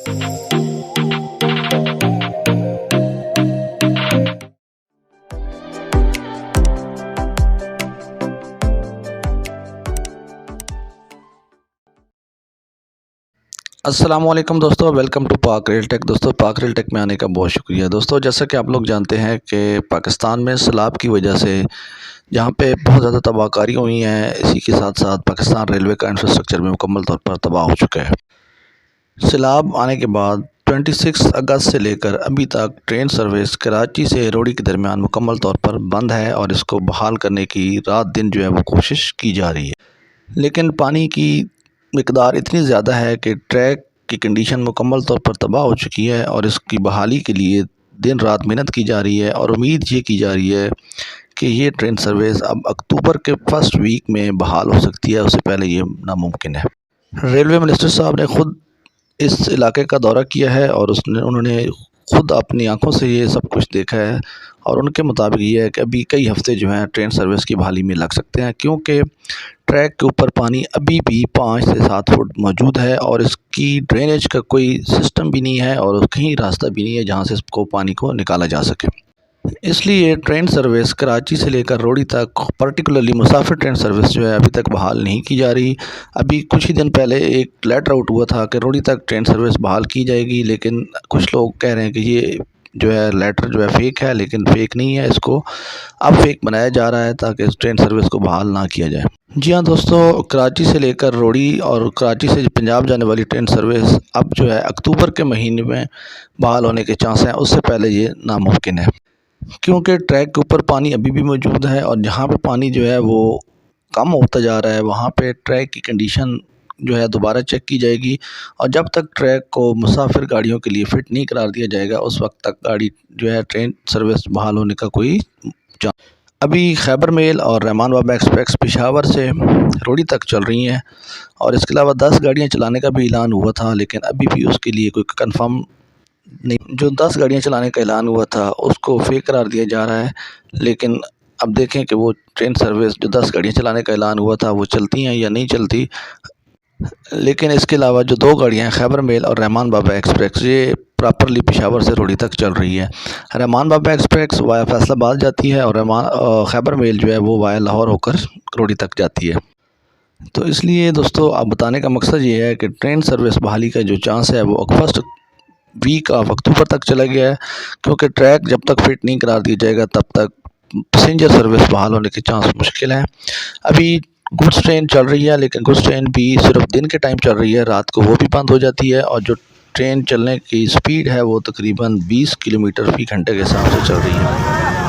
अस्सलाम वालेकुम दोस्तों, वेलकम टू पाक रेल टेक। दोस्तों, पाक रेल टेक में आने का बहुत शुक्रिया। दोस्तों, जैसा कि आप लोग जानते हैं कि पाकिस्तान में सैलाब की वजह से जहाँ पे बहुत ज़्यादा तबाहकारी हुई है, इसी के साथ साथ पाकिस्तान रेलवे का इंफ्रास्ट्रक्चर भी मुकम्मल तौर पर तबाह हो चुका है। सैलाब आने के बाद 26 अगस्त से लेकर अभी तक ट्रेन सर्विस कराची से रोड़ी के दरमियान मुकम्मल तौर पर बंद है और इसको बहाल करने की रात दिन जो है वो कोशिश की जा रही है। लेकिन पानी की मिकदार इतनी ज़्यादा है कि ट्रैक की कंडीशन मुकम्मल तौर पर तबाह हो चुकी है और इसकी बहाली के लिए दिन रात मेहनत की जा रही है और उम्मीद ये की जा रही है कि ये ट्रेन सर्विस अब अक्टूबर के फर्स्ट वीक में बहाल हो सकती है। उससे पहले ये नामुमकिन है। रेलवे मिनिस्टर साहब ने ख़ुद इस इलाके का दौरा किया है और उन्होंने ख़ुद अपनी आंखों से ये सब कुछ देखा है और उनके मुताबिक ये है कि अभी कई हफ़्ते जो हैं ट्रेन सर्विस की बहाली में लग सकते हैं, क्योंकि ट्रैक के ऊपर पानी अभी भी 5 से 7 फुट मौजूद है और इसकी ड्रेनेज का कोई सिस्टम भी नहीं है और कहीं रास्ता भी नहीं है जहाँ से इसको पानी को निकाला जा सके। इसलिए ट्रेन सर्विस कराची से लेकर रोड़ी तक, पर्टिकुलरली मुसाफिर ट्रेन सर्विस जो है अभी तक बहाल नहीं की जा रही। अभी कुछ ही दिन पहले एक लेटर आउट हुआ था कि रोड़ी तक ट्रेन सर्विस बहाल की जाएगी, लेकिन कुछ लोग कह रहे हैं कि ये जो है लेटर जो है फ़ेक है, लेकिन फ़ेक नहीं है, इसको अब फ़ेक बनाया जा रहा है ताकि इस ट्रेन सर्विस को बहाल ना किया जाए। जी हाँ दोस्तों, कराची से लेकर रोड़ी और कराची से पंजाब जाने वाली ट्रेन सर्विस अब जो है अक्टूबर के महीने में बहाल होने के चांस हैं, उससे पहले ये नामुमकिन है, क्योंकि ट्रैक के ऊपर पानी अभी भी मौजूद है और जहाँ पे पानी जो है वो कम होता जा रहा है वहाँ पे ट्रैक की कंडीशन जो है दोबारा चेक की जाएगी और जब तक ट्रैक को मुसाफिर गाड़ियों के लिए फ़िट नहीं करार दिया जाएगा उस वक्त तक गाड़ी जो है ट्रेन सर्विस बहाल होने का कोई चांस। अभी खैबर मेल और रहमान बाबा एक्सप्रेस पेशावर से रोड़ी तक चल रही हैं और इसके अलावा 10 गाड़ियाँ चलाने का भी ऐलान हुआ था, लेकिन अभी भी उसके लिए कोई कंफर्म नहीं। जो 10 गाड़ियाँ चलाने का ऐलान हुआ था उसको फेक करार दिया जा रहा है, लेकिन अब देखें कि वो ट्रेन सर्विस जो 10 गाड़ियाँ चलाने का ऐलान हुआ था वो चलती हैं या नहीं चलती। लेकिन इसके अलावा जो 2 गाड़ियाँ हैं खैबर मेल और रहमान बाबा एक्सप्रेस, ये प्रॉपरली पेशावर से रोड़ी तक चल रही है। रहमान बाबा एक्सप्रेस वाया फैसलाबाद जाती है और खैबर मेल जो है वो वाया लाहौर होकर रोड़ी तक जाती है। तो इसलिए दोस्तों, अब बताने का मकसद ये है कि ट्रेन सर्विस बहाली का जो चांस है वो फर्स्ट वीक ऑफ अक्टूबर तक चला गया है, क्योंकि ट्रैक जब तक फिट नहीं करार दिया जाएगा तब तक पैसेंजर सर्विस बहाल होने के चांस मुश्किल हैं। अभी गुड्स ट्रेन चल रही है, लेकिन गुड्स ट्रेन भी सिर्फ दिन के टाइम चल रही है, रात को वो भी बंद हो जाती है और जो ट्रेन चलने की स्पीड है वो तकरीबन 20 किलोमीटर फ़ी घंटे के हिसाब से चल रही है।